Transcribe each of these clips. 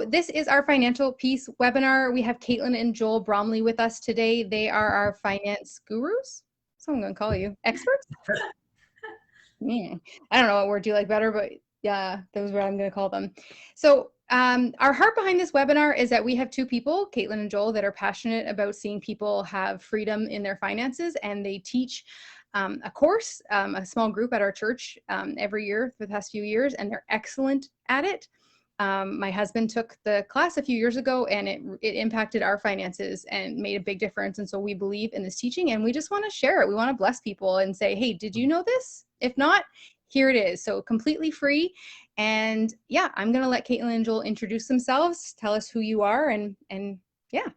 So this is our financial peace webinar. We have Kaitlin and Joel Bromley with us today. They are our finance gurus. So I'm going to call you experts. I don't know what word you like better, but yeah, those are what I'm going to call them. So our heart behind this webinar is that we have two people, Kaitlin and Joel, that are passionate about seeing people have freedom in their finances, and they teach a course, a small group at our church every year for the past few years, and they're excellent at it. My husband took the class a few years ago, and it impacted our finances and made a big difference. And so we believe in this teaching, and we just want to share it. We want to bless people and say, hey, did you know this? If not, here it is. So completely free. And yeah, I'm going to let Kaitlin and Joel introduce themselves, tell us who you are, and yeah.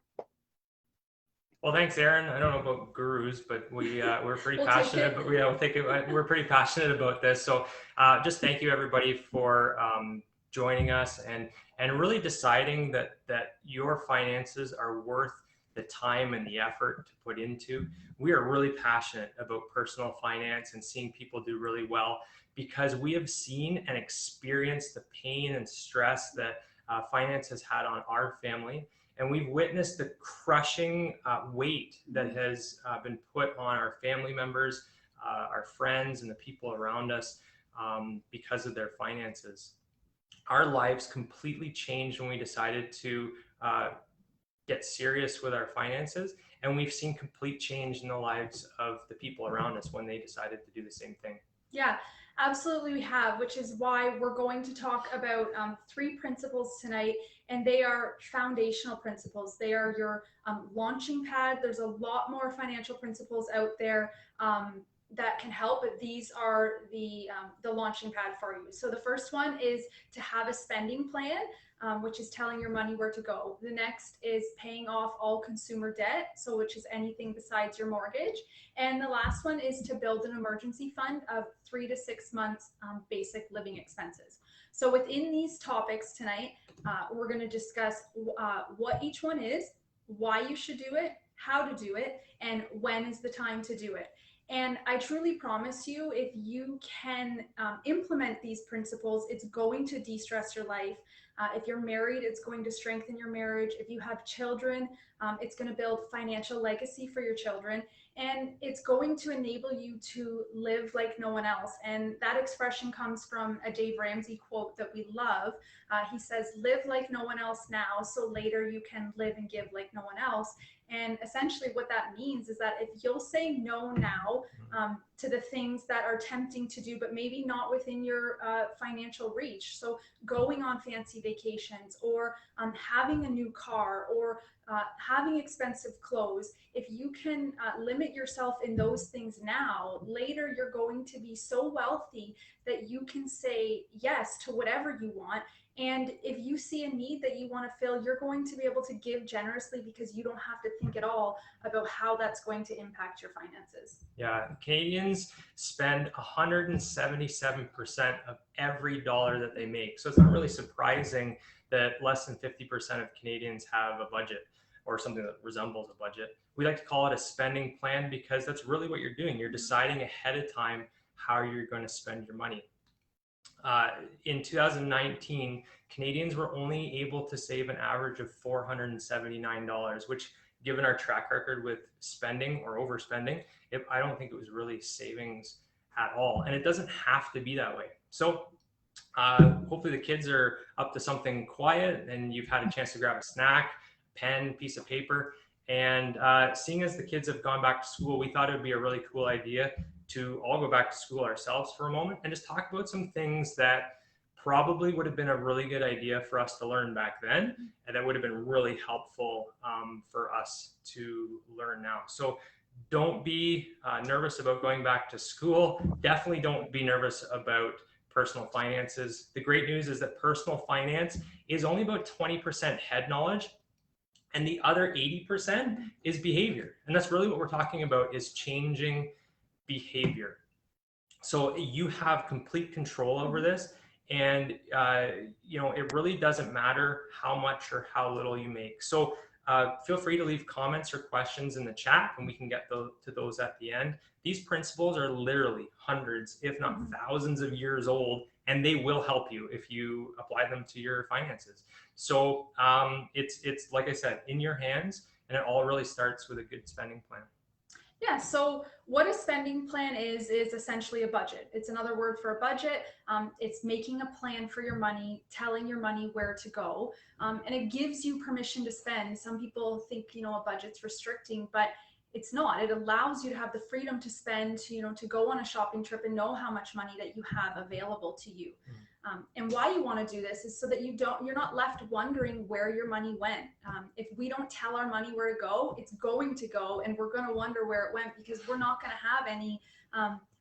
Well, thanks, Erin. I don't know about gurus, but we're pretty passionate. But we're pretty passionate about this. So just thank you, everybody, for joining us and really deciding that your finances are worth the time and the effort to put into. We are really passionate about personal finance and seeing people do really well, because we have seen and experienced the pain and stress that finance has had on our family. And we've witnessed the crushing weight that has been put on our family members, our friends, and the people around us because of their finances. Our lives completely changed when we decided to get serious with our finances. And we've seen complete change in the lives of the people around us when they decided to do the same thing. Yeah, absolutely we have, which is why we're going to talk about 3 principles tonight, and they are foundational principles. They are your launching pad. There's a lot more financial principles out there that can help, but these are the launching pad for you. So the first one is to have a spending plan, which is telling your money where to go. The next is paying off all consumer debt, so which is anything besides your mortgage. And the last one is to build an emergency fund of 3 to 6 months basic living expenses. So within these topics tonight, we're going to discuss what each one is, why you should do it, how to do it, and when is the time to do it. And I truly promise you, if you can implement these principles, it's going to de-stress your life. If you're married, it's going to strengthen your marriage. If you have children, it's going to build financial legacy for your children. And it's going to enable you to live like no one else. And that expression comes from a Dave Ramsey quote that we love. He says, live like no one else now, so later you can live and give like no one else. And essentially what that means is that if you'll say no now to the things that are tempting to do, but maybe not within your financial reach. So going on fancy vacations, or having a new car, or having expensive clothes, if you can limit yourself in those things now, later you're going to be so wealthy that you can say yes to whatever you want. And if you see a need that you want to fill, you're going to be able to give generously because you don't have to think at all about how that's going to impact your finances. Yeah, Canadians spend 177% of every dollar that they make. So it's not really surprising that less than 50% of Canadians have a budget or something that resembles a budget. We like to call it a spending plan because that's really what you're doing. You're deciding ahead of time how you're going to spend your money. In 2019, Canadians were only able to save an average of $479, which, given our track record with spending or overspending, I don't think it was really savings at all. And it doesn't have to be that way. So hopefully the kids are up to something quiet and you've had a chance to grab a snack, pen, piece of paper. And seeing as the kids have gone back to school, we thought it would be a really cool idea to all go back to school ourselves for a moment and just talk about some things that probably would have been a really good idea for us to learn back then, and that would have been really helpful for us to learn now. So don't be nervous about going back to school. Definitely don't be nervous about personal finances. The great news is that personal finance is only about 20% head knowledge, and the other 80% is behavior. And that's really what we're talking about, is changing behavior. So you have complete control over this, and it really doesn't matter how much or how little you make. So feel free to leave comments or questions in the chat, and we can get to those at the end. These principles are literally hundreds, if not thousands of years old, and they will help you if you apply them to your finances. So it's like I said, in your hands, and it all really starts with a good spending plan. Yeah, so what a spending plan is essentially a budget. It's another word for a budget. It's making a plan for your money, telling your money where to go, and it gives you permission to spend. Some people think, a budget's restricting, but it's not. It allows you to have the freedom to spend, to go on a shopping trip and know how much money that you have available to you. And why you want to do this is so that you're not left wondering where your money went. If we don't tell our money where to go, it's going to go, and we're going to wonder where it went because we're not going to have any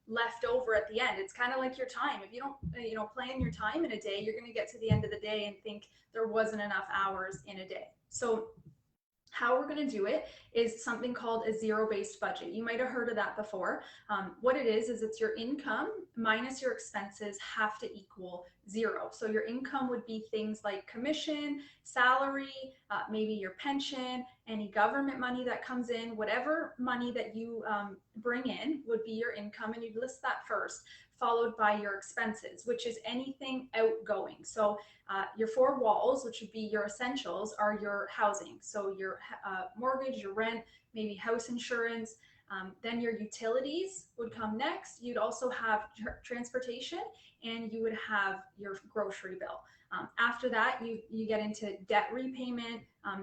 left over at the end. It's kind of like your time. If you don't, plan your time in a day, you're going to get to the end of the day and think there wasn't enough hours in a day. So how we're going to do it is something called a zero-based budget. You might have heard of that before. What it is it's your income minus your expenses have to equal zero. So your income would be things like commission, salary, maybe your pension, any government money that comes in, whatever money that you bring in would be your income, and you'd list that first, followed by your expenses, which is anything outgoing. So your four walls, which would be your essentials, are your housing. So your mortgage, your rent, maybe house insurance. Then your utilities would come next. You'd also have transportation, and you would have your grocery bill. After that, you get into debt repayment,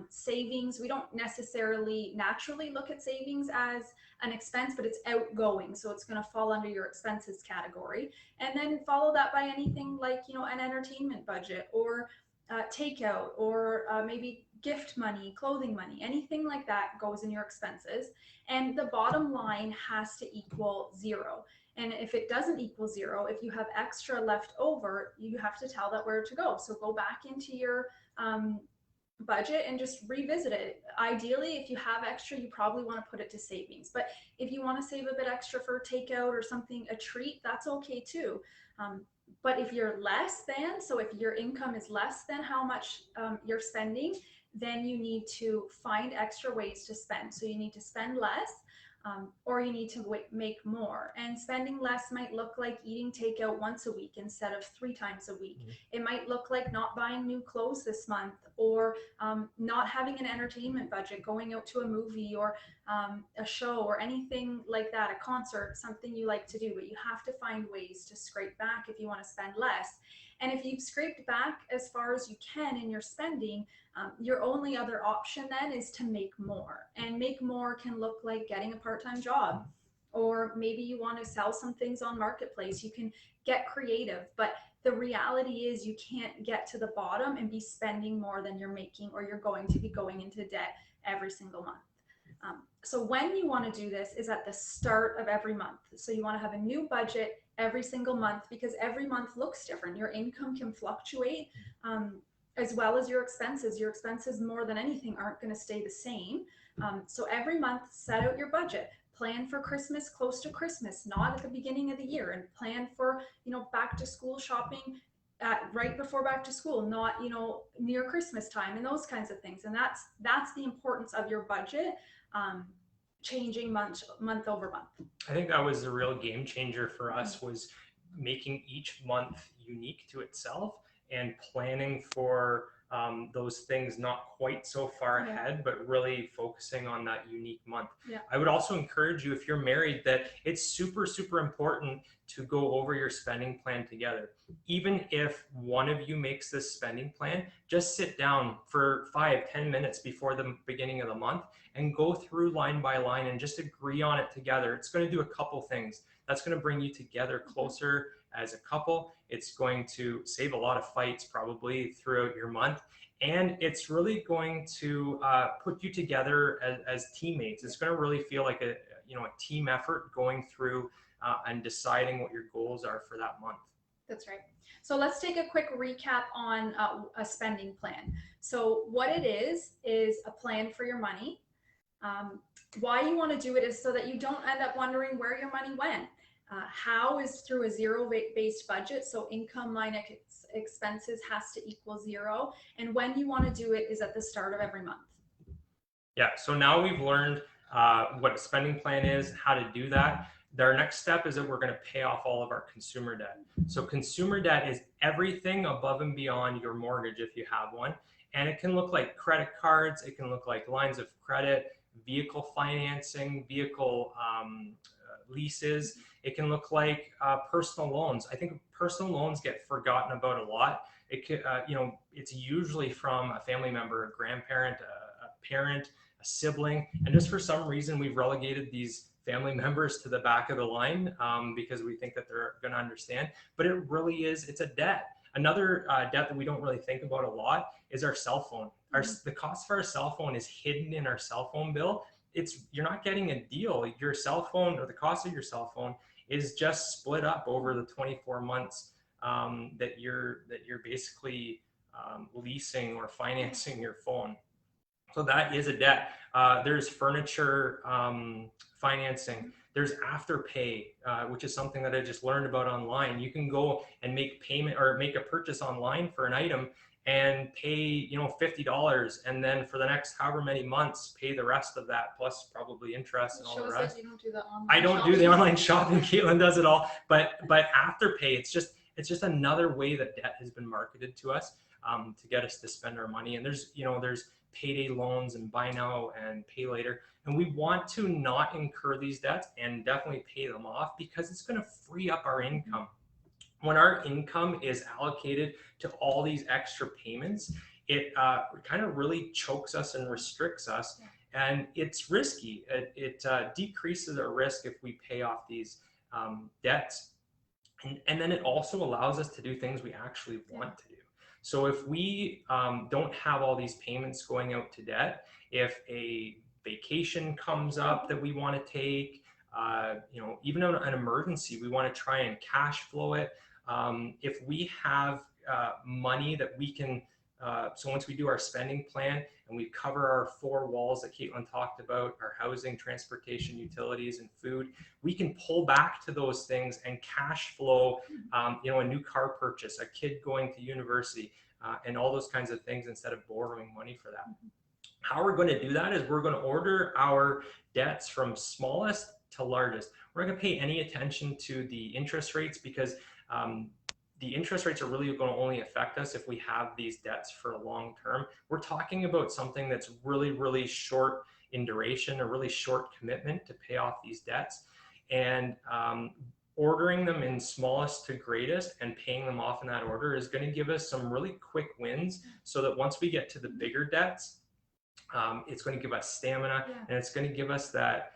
savings. We don't necessarily naturally look at savings as an expense, but it's outgoing. So it's going to fall under your expenses category. And then follow that by anything like, an entertainment budget or takeout or maybe gift money, clothing money, anything like that goes in your expenses. And the bottom line has to equal zero. And if it doesn't equal zero, if you have extra left over, you have to tell that where to go. So go back into your budget and just revisit it. Ideally, if you have extra, you probably want to put it to savings. But if you want to save a bit extra for takeout or something, a treat, that's okay too. But if you're less than, so if your income is less than how much you're spending, then you need to find extra ways to spend. So you need to spend less, or you need to make more. And spending less might look like eating takeout once a week instead of 3 times a week. It might look like not buying new clothes this month, or not having an entertainment budget, going out to a movie or a show or anything like that, a concert, something you like to do. But you have to find ways to scrape back if you want to spend less. And if you've scraped back as far as you can in your spending, your only other option then is to make more. And make more can look like getting a part-time job, or maybe you want to sell some things on Marketplace. You can get creative, but the reality is you can't get to the bottom and be spending more than you're making, or you're going to be going into debt every single month. So when you want to do this is at the start of every month. So you want to have a new budget every single month, because every month looks different. Your income can fluctuate, as well as your expenses. Your expenses, more than anything, aren't going to stay the same. So every month, set out your budget. Plan for Christmas close to Christmas, not at the beginning of the year, and plan for, back to school shopping right before back to school, not, near Christmas time, and those kinds of things. And that's the importance of your budget changing month over month. I think that was the real game changer for us, was making each month unique to itself and planning for those things not quite so far ahead, but really focusing on that unique month. I would also encourage you, if you're married, that it's super, super important to go over your spending plan together. Even if one of you makes this spending plan, just sit down for 5-10 minutes before the beginning of the month and go through line by line and just agree on it together. It's going to do a couple things. That's going to bring you together closer as a couple. It's going to save a lot of fights probably throughout your month. And it's really going to put you together as teammates. It's going to really feel like a team effort going through and deciding what your goals are for that month. That's right. So let's take a quick recap on a spending plan. So what it is a plan for your money. Why you want to do it is so that you don't end up wondering where your money went. How is through a zero-based budget, so income minus expenses has to equal zero. And when you want to do it is at the start of every month. Yeah, so now we've learned what a spending plan is, how to do that. Our next step is that we're going to pay off all of our consumer debt. So consumer debt is everything above and beyond your mortgage if you have one. And it can look like credit cards, it can look like lines of credit, vehicle financing, vehicle leases. It can look like personal loans. I think personal loans get forgotten about a lot. It could, it's usually from a family member, a grandparent, a parent, a sibling, and just for some reason we've relegated these family members to the back of the line because we think that they're going to understand. But it really is, it's a debt. Another debt that we don't really think about a lot is our cell phone. The cost of our cell phone is hidden in our cell phone bill. You're not getting a deal. Your cell phone, or the cost of your cell phone, is just split up over the 24 months that you're basically leasing or financing your phone. So that is a debt. There's furniture financing. There's Afterpay, which is something that I just learned about online. You can go and make payment or make a purchase online for an item and pay, $50, and then for the next however many months, pay the rest of that plus probably interest and all the rest. You don't do the online I don't do the online shopping. Kaitlin does it all, but Afterpay, it's just another way that debt has been marketed to us to get us to spend our money. And there's payday loans and buy now and pay later. And we want to not incur these debts and definitely pay them off because it's going to free up our income. When our income is allocated to all these extra payments, it kind of really chokes us and restricts us. And it's risky. It decreases our risk if we pay off these debts. And then it also allows us to do things we actually want to do. So if we don't have all these payments going out to debt, if a vacation comes up that we want to take, even an emergency, we want to try and cash flow it. If we have money that we can, so once we do our spending plan and we cover our 4 walls that Kaitlin talked about, our housing, transportation, utilities, and food, we can pull back to those things and cash flow, a new car purchase, a kid going to university, and all those kinds of things instead of borrowing money for that. How we're going to do that is we're going to order our debts from smallest to largest. We're not going to pay any attention to the interest rates because the interest rates are really going to only affect us if we have these debts for a long term. We're talking about something that's really, really short in duration, a really short commitment to pay off these debts. And ordering them in smallest to greatest and paying them off in that order is going to give us some really quick wins so that once we get to the bigger debts, it's going to give us stamina and it's going to give us that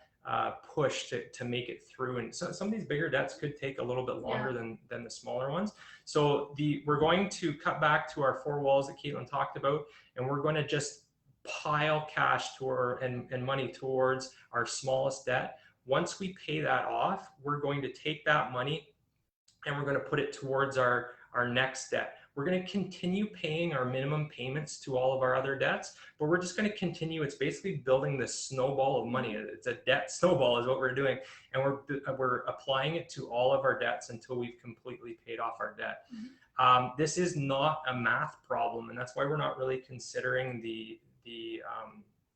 push to make it through. And so some of these bigger debts could take a little bit longer than the smaller ones. So we're going to cut back to our 4 walls that Kaitlin talked about, and we're going to just pile cash and money towards our smallest debt. Once we pay that off, we're going to take that money and we're going to put it towards our next debt. We're going to continue paying our minimum payments to all of our other debts, but we're just going to continue. It's basically building this snowball of money. It's a debt snowball is what we're doing. And we're applying it to all of our debts until we've completely paid off our debt. This is not a math problem, and that's why we're not really considering the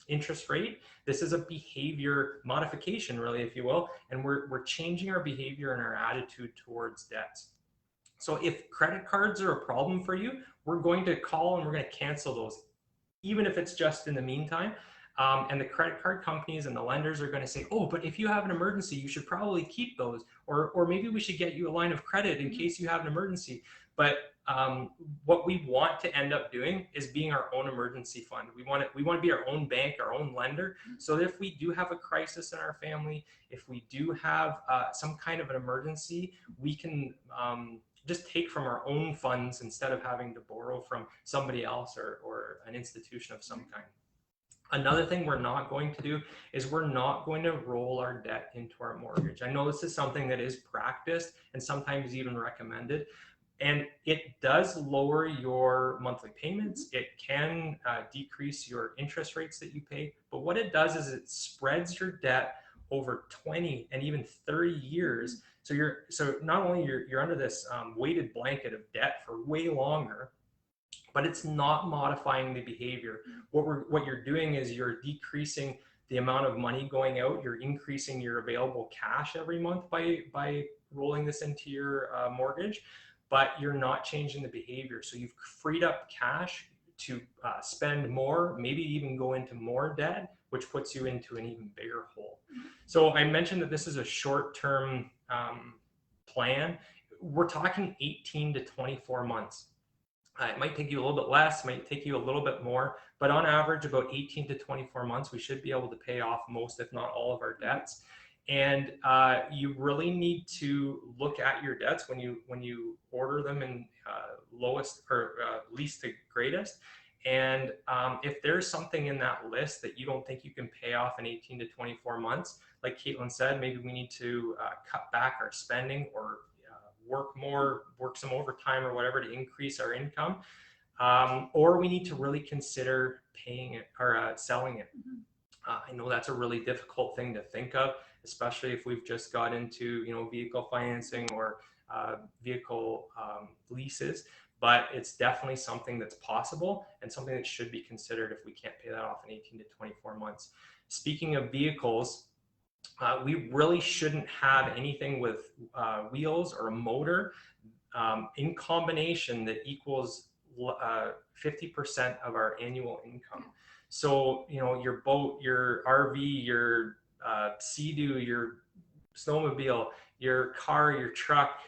interest rate. This is a behavior modification, really, if you will, and we're changing our behavior and our attitude towards debts. So if credit cards are a problem for you, we're going to call and we're going to cancel those, even if it's just in the meantime. And the credit card companies and the lenders are going to say, oh, but if you have an emergency, you should probably keep those, or maybe we should get you a line of credit in case you have an emergency. But what we want to end up doing is being our own emergency fund. We want to be our own bank, our own lender, so that if we do have a crisis in our family, if we do have some kind of an emergency, we can just take from our own funds instead of having to borrow from somebody else or an institution of some kind. Another thing we're not going to do is we're not going to roll our debt into our mortgage. I know this is something that is practiced and sometimes even recommended, and it does lower your monthly payments. It can decrease your interest rates that you pay, but what it does is it spreads your debt over 20 and even 30 years. So not only you're under this weighted blanket of debt for way longer, but it's not modifying the behavior. What you're doing is you're decreasing the amount of money going out. You're increasing your available cash every month by rolling this into your mortgage, but you're not changing the behavior. So you've freed up cash spend more, maybe even go into more debt, which puts you into an even bigger hole. So I mentioned that this is a short-term plan. We're talking 18 to 24 months. It might take you a little bit less, might take you a little bit more, but on average, about 18 to 24 months, we should be able to pay off most, if not all, of our debts. And you really need to look at your debts when you order them in lowest or least to greatest. And if there's something in that list that you don't think you can pay off in 18 to 24 months, like Kaitlin said, maybe we need to cut back our spending or work more, work some overtime or whatever to increase our income. Or we need to really consider paying it or selling it. I know that's a really difficult thing to think of, especially if we've just got into vehicle financing or vehicle leases. But it's definitely something that's possible and something that should be considered if we can't pay that off in 18 to 24 months. Speaking of vehicles, we really shouldn't have anything with wheels or a motor in combination that equals 50% of our annual income. So, your boat, your RV, your Sea-Doo, your snowmobile, your car, your truck,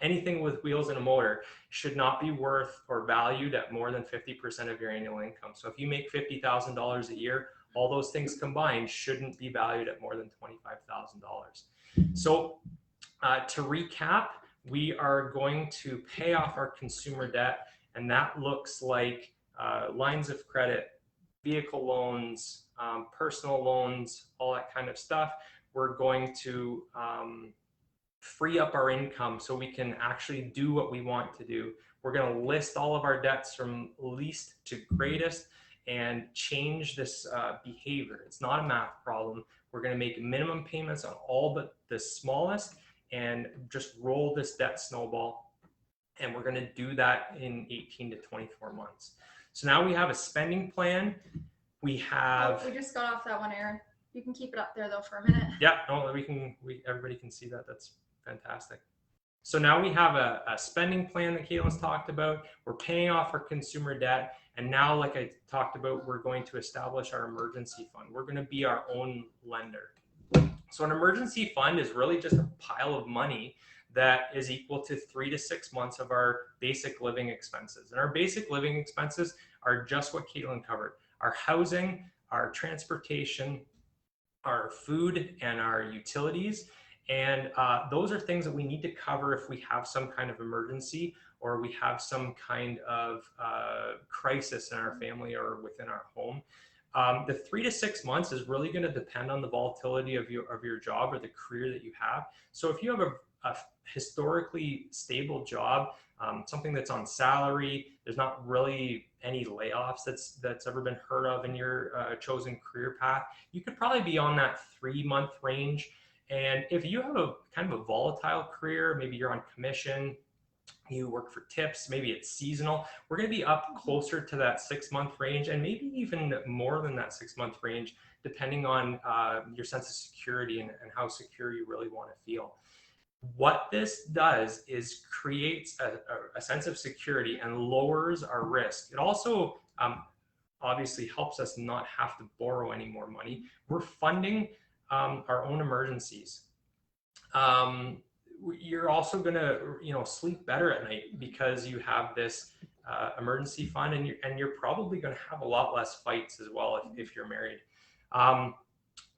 anything with wheels and a motor should not be worth or valued at more than 50% of your annual income. So if you make $50,000 a year, all those things combined shouldn't be valued at more than $25,000. So to recap, we are going to pay off our consumer debt, and that looks like lines of credit, vehicle loans, personal loans, all that kind of stuff. We're going to free up our income so we can actually do what we want to do. We're going to list all of our debts from least to greatest and change this behavior. It's not a math problem. We're going to make minimum payments on all but the smallest and just roll this debt snowball. And we're going to do that in 18 to 24 months. So now we have a spending plan. We have. We just got off that one, Erin. You can keep it up there though for a minute. Yeah, no, everybody can see that. That's fantastic. So now we have a spending plan that Kaitlin's talked about. We're paying off our consumer debt. And now, like I talked about, we're going to establish our emergency fund. We're going to be our own lender. So an emergency fund is really just a pile of money that is equal to 3 to 6 months of our basic living expenses. And our basic living expenses are just what Kaitlin covered: our housing, our transportation, our food, and our utilities. And those are things that we need to cover if we have some kind of emergency or we have some kind of crisis in our family or within our home. The 3 to 6 months is really going to depend on the volatility of your job or the career that you have. So if you have a historically stable job, something that's on salary, there's not really any layoffs that's ever been heard of in your chosen career path, you could probably be on that 3-month range. And if you have a kind of a volatile career, maybe you're on commission, you work for tips, maybe it's seasonal, we're going to be up closer to that 6-month range and maybe even more than that 6-month range, depending on your sense of security and how secure you really want to feel. What this does is creates a sense of security and lowers our risk. It also obviously helps us not have to borrow any more money. We're funding our own emergencies. You're also going to sleep better at night because you have this emergency fund, and you're probably going to have a lot less fights as well if you're married.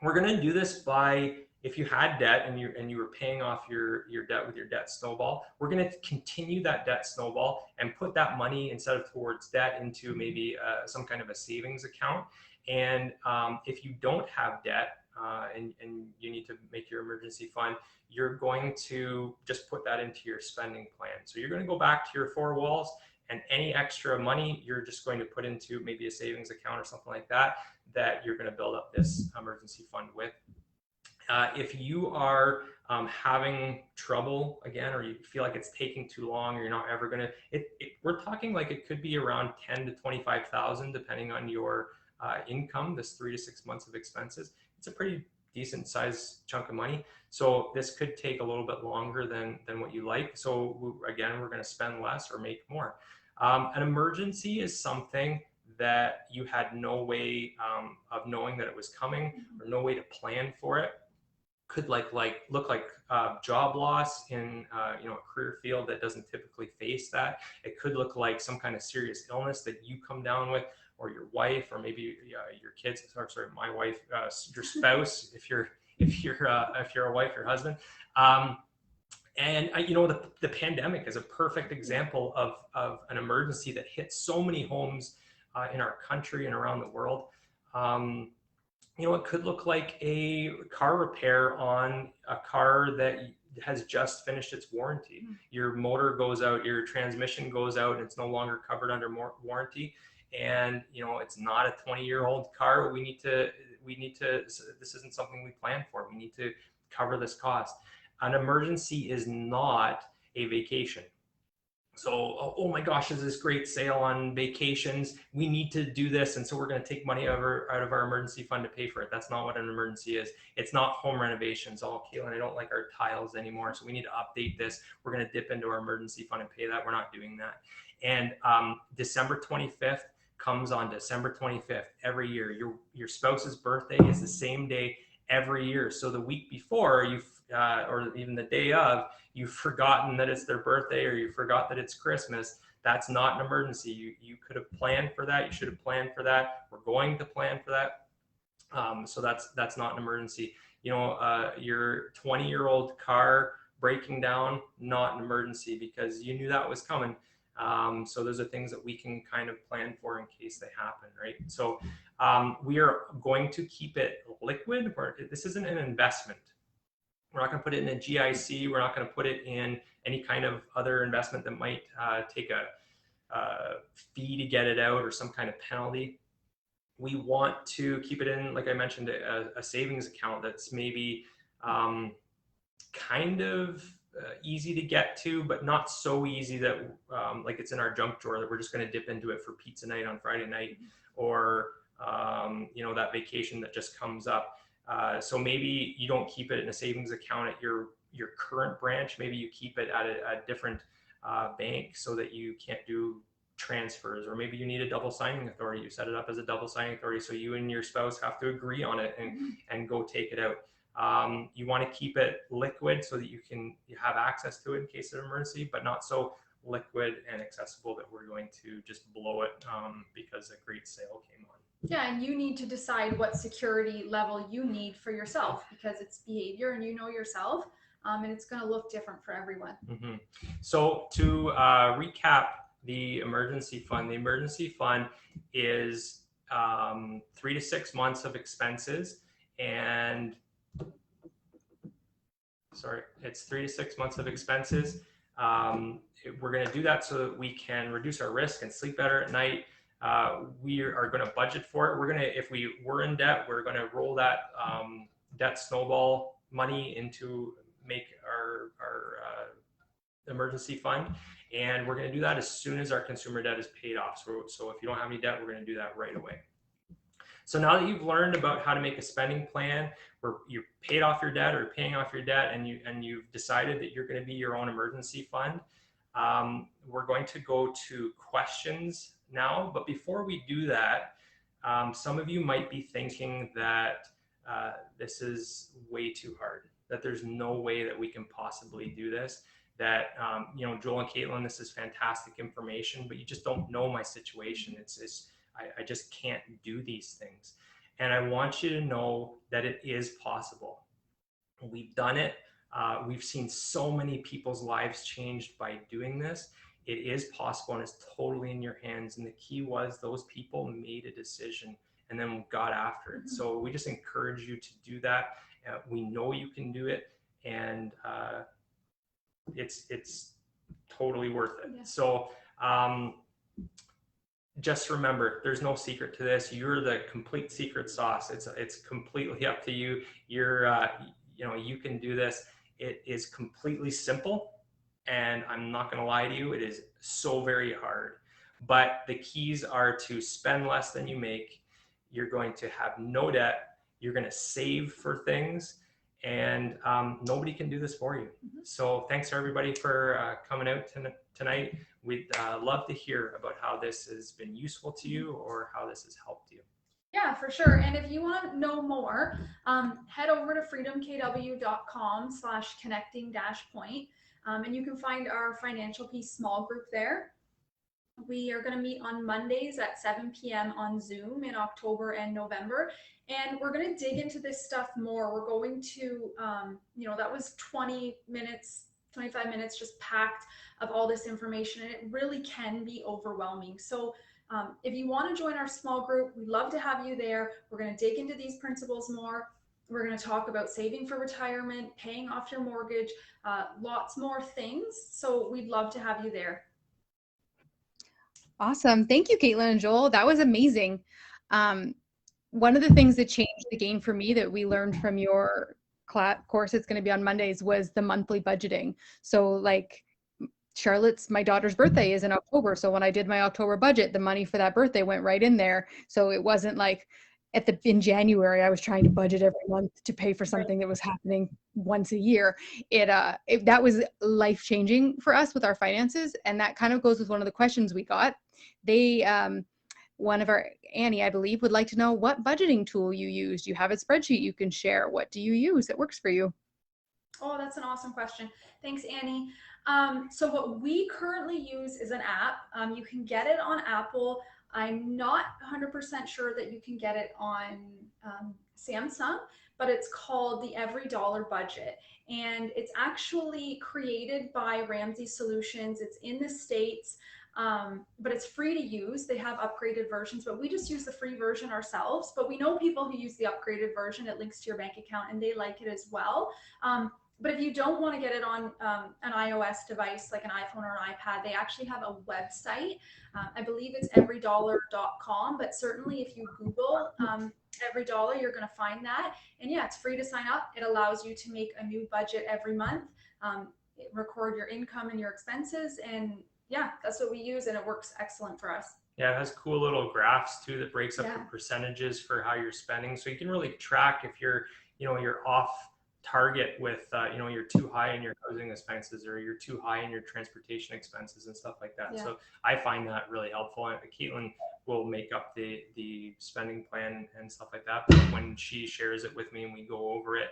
We're going to do this by, if you had debt and you were paying off your debt with your debt snowball, we're going to continue that debt snowball and put that money, instead of towards debt, into maybe some kind of a savings account. And if you don't have debt and you need to make your emergency fund, you're going to just put that into your spending plan. So you're going to go back to your 4 walls, and any extra money you're just going to put into maybe a savings account or something like that you're going to build up this emergency fund with. If you are having trouble again, or you feel like it's taking too long, or you're not ever going to, we're talking like it could be around 10 to 25,000 depending on your income. This 3 to 6 months of expenses, it's a pretty decent size chunk of money. So this could take a little bit longer than what you like. So again, we're going to spend less or make more. An emergency is something that you had no way of knowing that it was coming, or no way to plan for it. Could look like job loss in a career field that doesn't typically face that. It could look like some kind of serious illness that you come down with, or your wife, or maybe your kids. Sorry, my wife, your spouse, if you're a wife, your husband. And the pandemic is a perfect example of an emergency that hit so many homes in our country and around the world. It could look like a car repair on a car that has just finished its warranty. Your motor goes out, your transmission goes out, and it's no longer covered under warranty. And it's not a 20-year-old car. We need to. This isn't something we planned for. We need to cover this cost. An emergency is not a vacation. So, oh my gosh, there's this great sale on vacations. We need to do this. And so we're going to take money out of our emergency fund to pay for it. That's not what an emergency is. It's not home renovations. Oh, Kaitlin, I don't like our tiles anymore, so we need to update this. We're going to dip into our emergency fund and pay that. We're not doing that. And December 25th comes on December 25th every year. Your spouse's birthday is the same day every year. So the week before, or even the day of, you've forgotten that it's their birthday, or you forgot that it's Christmas. That's not an emergency. You could have planned for that. You should have planned for that. We're going to plan for that. So that's not an emergency. Your 20-year-old car breaking down, not an emergency, because you knew that was coming. So those are things that we can kind of plan for in case they happen, right? So we are going to keep it liquid. This isn't an investment. We're not going to put it in a GIC. We're not going to put it in any kind of other investment that might take a fee to get it out, or some kind of penalty. We want to keep it in, like I mentioned, a savings account that's maybe kind of easy to get to, but not so easy that like it's in our junk drawer that we're just going to dip into it for pizza night on Friday night, or that vacation that just comes up. So maybe you don't keep it in a savings account at your current branch. Maybe you keep it at a different bank so that you can't do transfers, or maybe you need a double signing authority. You set it up as a double signing authority, so you and your spouse have to agree on it and go take it out. You want to keep it liquid so that you have access to it in case of an emergency, but not so liquid and accessible that we're going to just blow it because a great sale came on. Yeah, and you need to decide what security level you need for yourself, because it's behavior and you know yourself, and it's going to look different for everyone. Mm-hmm. So to recap the emergency fund is 3 to 6 months of expenses, and it's 3 to 6 months of expenses. We're going to do that so that we can reduce our risk and sleep better at night. We are going to budget for it. If we were in debt, we're going to roll that debt snowball money into make our emergency fund. And we're going to do that as soon as our consumer debt is paid off. So if you don't have any debt, we're going to do that right away. So now that you've learned about how to make a spending plan, where you paid off your debt or paying off your debt, and you've decided that you're going to be your own emergency fund, we're going to go to questions now. But before we do that, some of you might be thinking that this is way too hard, that there's no way that we can possibly do this, that Joel and Kaitlin, this is fantastic information, but you just don't know my situation. I just can't do these things. And I want you to know that it is possible. We've done it. We've seen so many people's lives changed by doing this. It is possible, and it's totally in your hands. And the key was those people made a decision and then got after it. So we just encourage you to do that. We know you can do it, and it's totally worth it. Yeah. So just remember, there's no secret to this. You're the complete secret sauce. It's completely up to you. You can do this. It is completely simple, and I'm not going to lie to you, it is so very hard. But the keys are to spend less than you make. You're going to have no debt. You're going to save for things, and nobody can do this for you. So thanks everybody for coming out tonight. we'd love to hear about how this has been useful to you or how this has helped you. Yeah, for sure. And if you want to know more, head over to freedomkw.com/connecting-point, and you can find our financial peace small group there. We are going to meet on Mondays at 7 p.m. on Zoom in October and November. And we're going to dig into this stuff more. We're going to, that was 20 minutes, 25 minutes just packed of all this information. And it really can be overwhelming. So if you want to join our small group, we'd love to have you there. We're going to dig into these principles more. We're going to talk about saving for retirement, paying off your mortgage, lots more things. So we'd love to have you there. Awesome. Thank you, Kaitlin and Joel. That was amazing. One of the things that changed the game for me that we learned from your course, it's going to be on Mondays, was the monthly budgeting. So like my daughter's birthday is in October. So when I did my October budget, the money for that birthday went right in there. So it wasn't like in January, I was trying to budget every month to pay for something that was happening once a year. That was life-changing for us with our finances. And that kind of goes with one of the questions we got. One of our, Annie, I believe, would like to know what budgeting tool you use. Do you have a spreadsheet you can share? What do you use that works for you? Oh, that's an awesome question. Thanks, Annie. So what we currently use is an app. You can get it on Apple. I'm not 100% sure that you can get it on Samsung, but it's called the Every Dollar Budget. And it's actually created by Ramsey Solutions. It's in the States, but it's free to use. They have upgraded versions, but we just use the free version ourselves. But we know people who use the upgraded version. It links to your bank account and they like it as well. But if you don't want to get it on an iOS device like an iPhone or an iPad, they actually have a website. I believe it's everydollar.com, but certainly if you Google Every Dollar, you're going to find that. And yeah, it's free to sign up. It allows you to make a new budget every month, record your income and your expenses. And yeah, that's what we use, and it works excellent for us. Yeah, it has cool little graphs too that breaks up the percentages for how you're spending. So you can really track if you're off target with you're too high in your housing expenses or you're too high in your transportation expenses and stuff like that. So I find that really helpful. And Kaitlin will make up the spending plan and stuff like that, but when she shares it with me and we go over it,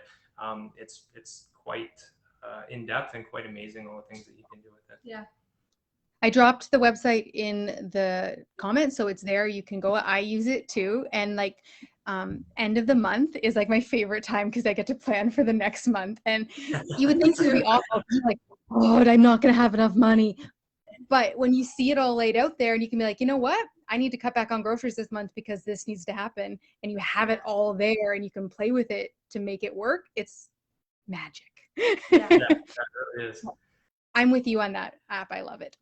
it's quite in depth and quite amazing, all the things that you can do with it. Yeah, I dropped the website in the comments, so it's there. You can go. I use it too. And like end of the month is like my favorite time because I get to plan for the next month. And you would think it would be awful. Like, oh, I'm not going to have enough money. But when you see it all laid out there and you can be like, you know what? I need to cut back on groceries this month because this needs to happen. And you have it all there and you can play with it to make it work. It's magic. Yeah, that really is. I'm with you on that app. I love it.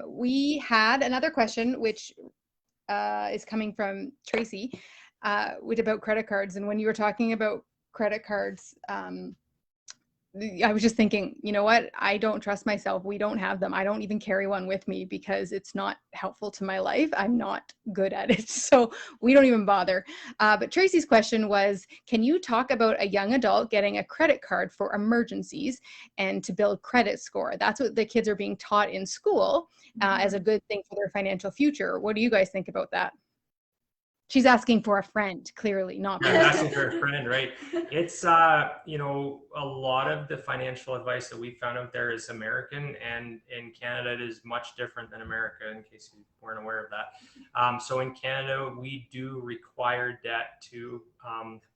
We had another question, which is coming from Tracy, about credit cards. And when you were talking about credit cards, I was just thinking, you know what? I don't trust myself. We don't have them. I don't even carry one with me because it's not helpful to my life. I'm not good at it. So we don't even bother. But Tracy's question was, can you talk about a young adult getting a credit card for emergencies and to build credit score? That's what the kids are being taught in school as a good thing for their financial future. What do you guys think about that? She's asking for a friend, clearly, not I'm asking for a friend, right? It's, a lot of the financial advice that we found out there is American, and in Canada, it is much different than America, in case you weren't aware of that. So in Canada, we do require debt to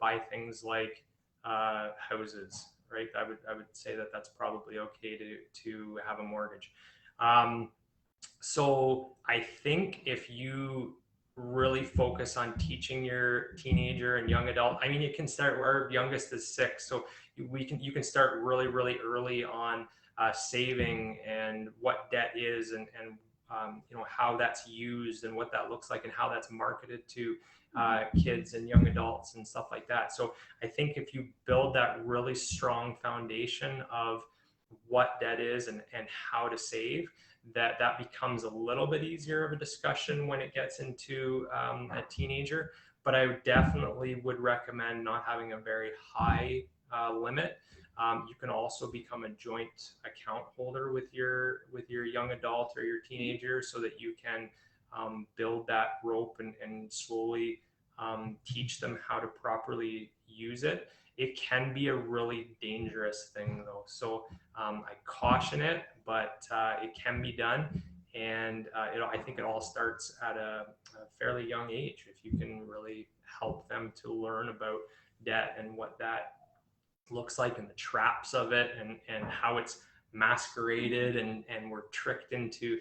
buy things like houses, right? I would say that that's probably okay to have a mortgage. So I think if you really focus on teaching your teenager and young adult. I mean, you can start, our youngest is 6. So you can start really, really early on saving and what debt is and how that's used and what that looks like and how that's marketed to kids and young adults and stuff like that. So I think if you build that really strong foundation of what debt is and how to save, that becomes a little bit easier of a discussion when it gets into a teenager. But I definitely would recommend not having a very high limit. You can also become a joint account holder with your young adult or your teenager, so that you can build that rope and slowly teach them how to properly use it. It can be a really dangerous thing though. So I caution it, but it can be done. And I think it all starts at a fairly young age. If you can really help them to learn about debt and what that looks like and the traps of it, and how it's masqueraded and we're tricked into.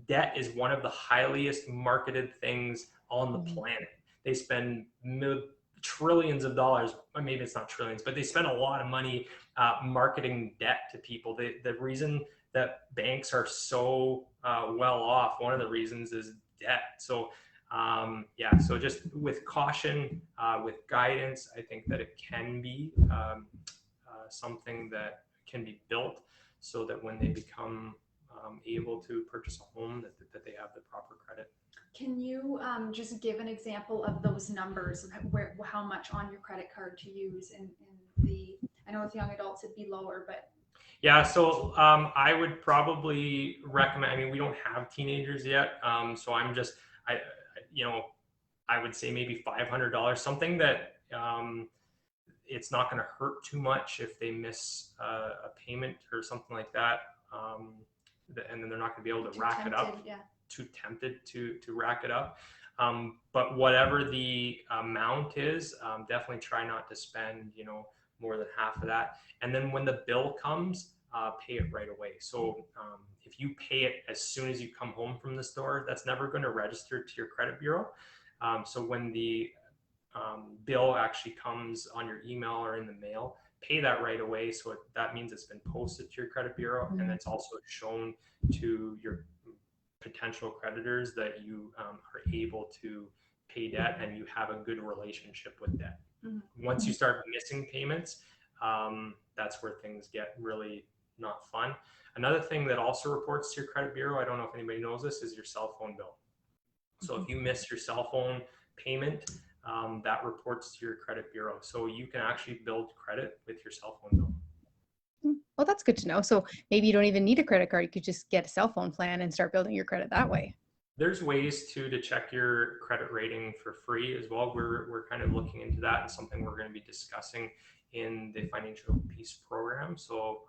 Debt is one of the highest marketed things on the planet. They spend trillions of dollars, or maybe it's not trillions, but they spend a lot of money marketing debt to people. The reason that banks are so well off, one of the reasons is debt. So so just with caution, with guidance, I think that it can be something that can be built so that when they become able to purchase a home, that they have the proper credit. Can you just give an example of those numbers, how much on your credit card to use in the, I know with young adults it'd be lower, but. Yeah, so I would probably recommend, I mean, we don't have teenagers yet, so I would say maybe $500, something that it's not going to hurt too much if they miss a payment or something like that, and then they're not going to be able to rack it up. Yeah. Too tempted to rack it up. But whatever the amount is, definitely try not to spend, more than half of that. And then when the bill comes, pay it right away. So if you pay it as soon as you come home from the store, that's never going to register to your credit bureau. So when the bill actually comes on your email or in the mail, pay that right away. So that means it's been posted to your credit bureau, and it's also shown to your potential creditors that you are able to pay debt and you have a good relationship with debt. Once you start missing payments, that's where things get really not fun. Another thing that also reports to your credit bureau, I don't know if anybody knows this, is your cell phone bill. So if you miss your cell phone payment, that reports to your credit bureau. So you can actually build credit with your cell phone bill. Well, that's good to know. So maybe you don't even need a credit card. You could just get a cell phone plan and start building your credit that way. There's ways to check your credit rating for free as well. We're kind of looking into that, and something we're going to be discussing in the Financial Peace program. So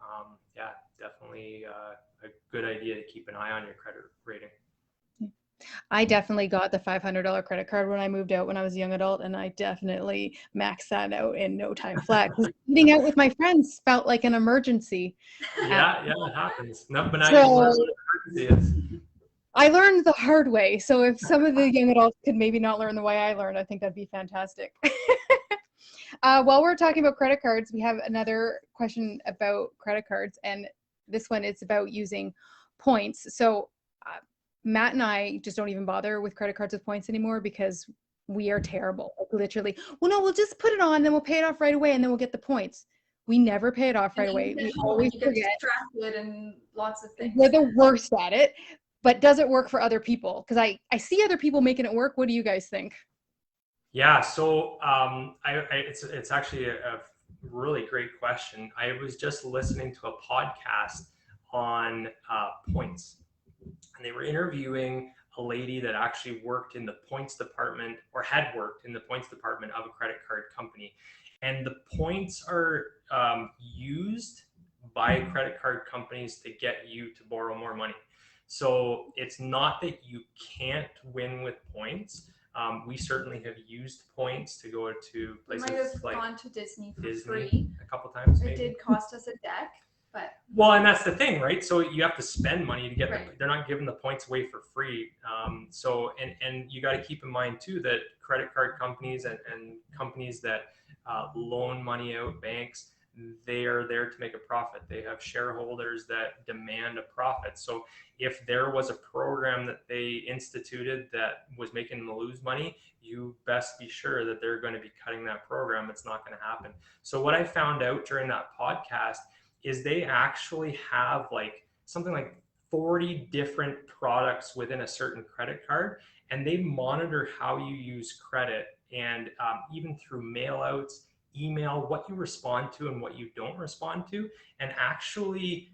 definitely a good idea to keep an eye on your credit rating. I definitely got the $500 credit card when I moved out when I was a young adult, and I definitely maxed that out in no time flat. Eating out with my friends felt like an emergency. Yeah, it happens. No, but now you learn what an emergency is. I learned the hard way. So if some of the young adults could maybe not learn the way I learned, I think that'd be fantastic. While we're talking about credit cards, we have another question about credit cards, and this one is about using points. So Matt and I just don't even bother with credit cards with points anymore because we are terrible. Like literally, well, no, we'll just put it on, then we'll pay it off right away, and then we'll get the points. We never pay it off right away. We always forget. Distracted and lots of things. We're the worst at it. But does it work for other people? Because I see other people making it work. What do you guys think? Yeah, so it's actually a really great question. I was just listening to a podcast on points, and they were interviewing a lady that actually worked in the points department, or had worked in the points department of a credit card company. And the points are used by credit card companies to get you to borrow more money. So it's not that you can't win with points. We certainly have used points to go to places we might have like gone to Disney for free a couple times. Maybe. It did cost us a deck, but and that's the thing, right? So you have to spend money to get they're not giving the points away for free. And you got to keep in mind too that credit card companies and companies that loan money out, banks, they are there to make a profit. They have shareholders that demand a profit. So if there was a program that they instituted that was making them lose money, you best be sure that they're going to be cutting that program. It's not going to happen. So what I found out during that podcast is they actually have something like 40 different products within a certain credit card, and they monitor how you use credit, and even through mail outs, email, what you respond to and what you don't respond to, and actually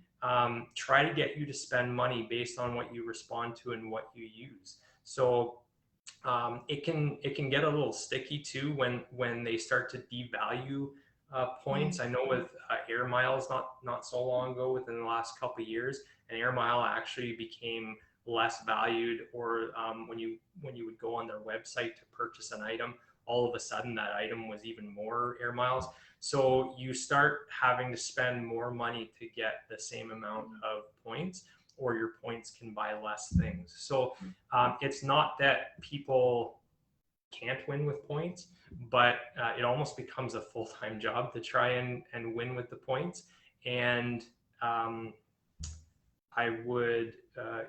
try to get you to spend money based on what you respond to and what you use. So it can get a little sticky too when they start to devalue points. I know with air miles not so long ago, within the last couple of years, an air mile actually became less valued, or when you would go on their website to purchase an item, all of a sudden that item was even more air miles. So you start having to spend more money to get the same amount of points, or your points can buy less things. So it's not that people can't win with points, but it almost becomes a full-time job to try and win with the points. And I would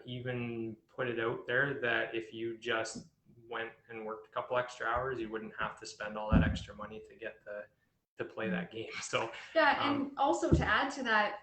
even put it out there that if you just went and worked a couple extra hours, you wouldn't have to spend all that extra money to get to play that game. So yeah, and also to add to that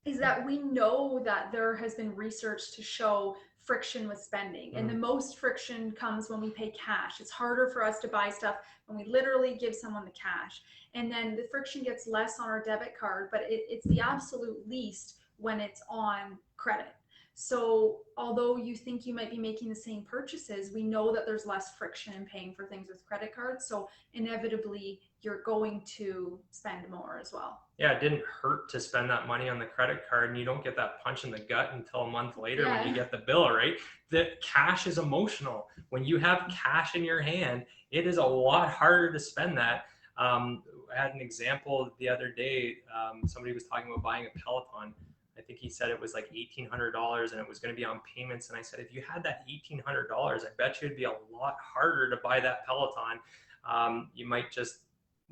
is that we know that there has been research to show friction with spending, and the most friction comes when we pay cash. It's harder for us to buy stuff when we literally give someone the cash, and then the friction gets less on our debit card, but it's the absolute least when it's on credit. So although you think you might be making the same purchases, we know that there's less friction in paying for things with credit cards. So inevitably you're going to spend more as well. Yeah, it didn't hurt to spend that money on the credit card, and you don't get that punch in the gut until a month later when you get the bill, right? The cash is emotional. When you have cash in your hand, it is a lot harder to spend that. I had an example the other day. Somebody was talking about buying a Peloton. I think he said it was like $1,800 and it was going to be on payments. And I said, if you had that $1,800, I bet you it'd be a lot harder to buy that Peloton. You might just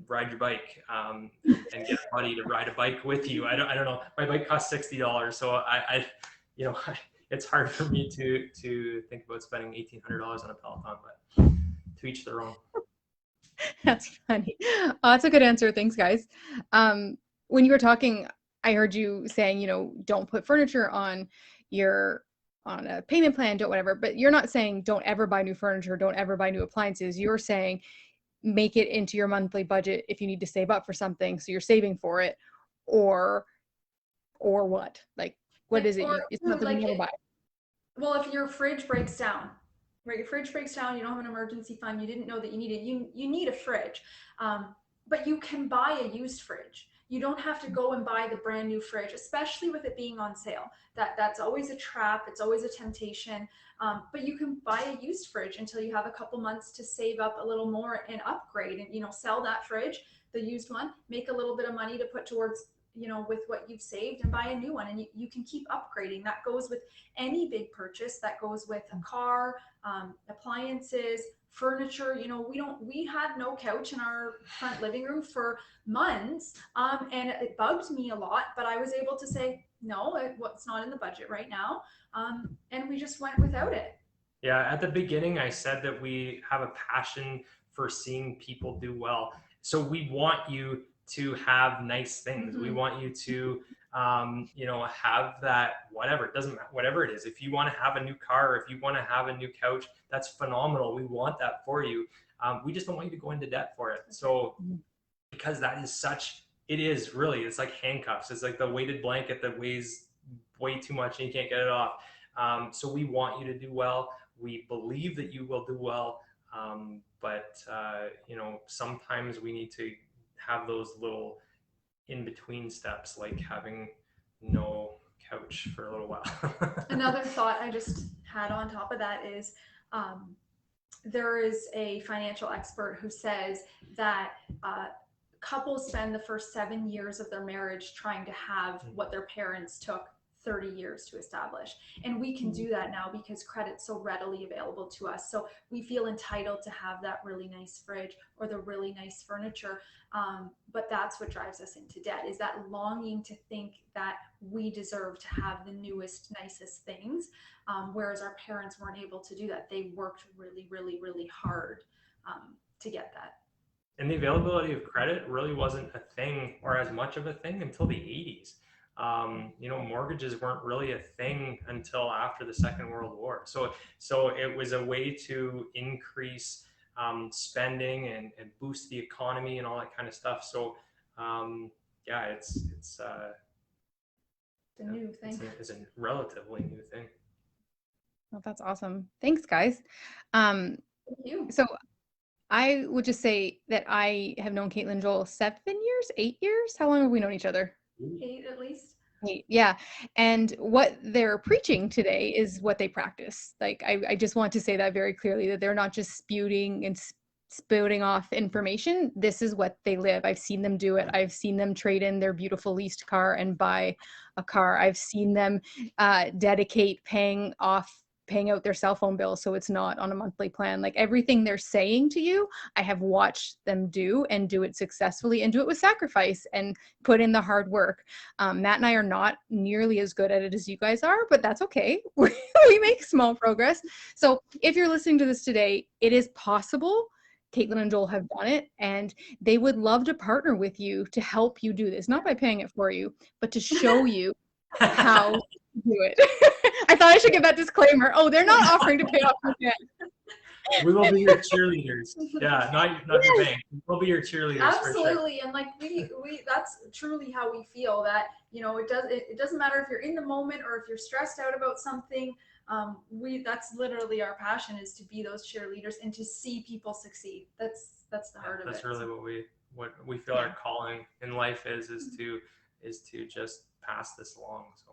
ride your bike and get a buddy to ride a bike with you. I don't know. My bike costs $60, so I it's hard for me to think about spending $1,800 on a Peloton, but to each their own. That's funny. That's a good answer. Thanks, guys. When you were talking, I heard you saying, don't put furniture on a payment plan, don't whatever, but you're not saying don't ever buy new furniture, don't ever buy new appliances. You're saying make it into your monthly budget if you need to save up for something, so you're saving for it, or what? Like, what is it? It's something you never buy. Well, if your fridge breaks down, right? Your fridge breaks down, you don't have an emergency fund, you didn't know that you need it. You need a fridge, but you can buy a used fridge. You don't have to go and buy the brand new fridge, especially with it being on sale. That's always a trap. It's always a temptation. But you can buy a used fridge until you have a couple months to save up a little more and upgrade, and sell that fridge, the used one, make a little bit of money to put towards with what you've saved, and buy a new one, and you can keep upgrading. That goes with any big purchase. That goes with a car, appliances, furniture. We had no couch in our front living room for months, and it bugged me a lot, but I was able to say no, it's not in the budget right now, and we just went without it. Yeah, at the beginning I said that we have a passion for seeing people do well, so we want you to have nice things. We want you to have that, whatever, it doesn't matter, whatever it is. If you want to have a new car, or if you want to have a new couch, that's phenomenal. We want that for you. We just don't want you to go into debt for it. So because that is it's like handcuffs. It's like the weighted blanket that weighs way too much and you can't get it off. So we want you to do well. We believe that you will do well. But sometimes we need to have those little in-between steps, like having no couch for a little while. Another thought I just had on top of that is there is a financial expert who says that couples spend the first 7 years of their marriage trying to have what their parents took 30 years to establish. And we can do that now because credit's so readily available to us. So we feel entitled to have that really nice fridge or the really nice furniture. But that's what drives us into debt, is that longing to think that we deserve to have the newest, nicest things. Whereas our parents weren't able to do that. They worked really, really, really hard to get that. And the availability of credit really wasn't a thing, or as much of a thing, until the 80s. Mortgages weren't really a thing until after the Second World War. So it was a way to increase spending and boost the economy and all that kind of stuff. So yeah, it's The new thing. it's a relatively new thing. Well, that's awesome. Thanks, guys. Um, Thank you. so I would just say that I have known Kaitlin and Joel 7 years, 8 years. How long have we known each other? 8 at least. 8, yeah. And what they're preaching today is what they practice. Like, I just want to say that very clearly, that they're not just spouting and spouting off information. This is what they live. I've seen them do it. I've seen them trade in their beautiful leased car and buy a car. I've seen them dedicate paying out their cell phone bill so it's not on a monthly plan. Like, everything they're saying to you, I have watched them do, and do it successfully, and do it with sacrifice and put in the hard work. Matt and I are not nearly as good at it as you guys are, but that's okay. We make small progress. So if you're listening to this today, it is possible. Kaitlin and Joel have done it, and they would love to partner with you to help you do this, not by paying it for you, but to show you how to do it. I thought I should give that disclaimer. Oh, they're not offering to pay off your debt. We will be your cheerleaders. Yeah, not the bank. We'll be your cheerleaders. Absolutely. And like we that's truly how we feel, that, you know, it doesn't matter if you're in the moment or if you're stressed out about something. That's literally our passion, is to be those cheerleaders and to see people succeed. That's the heart of it. That's really what we feel our calling in life is to just pass this along. So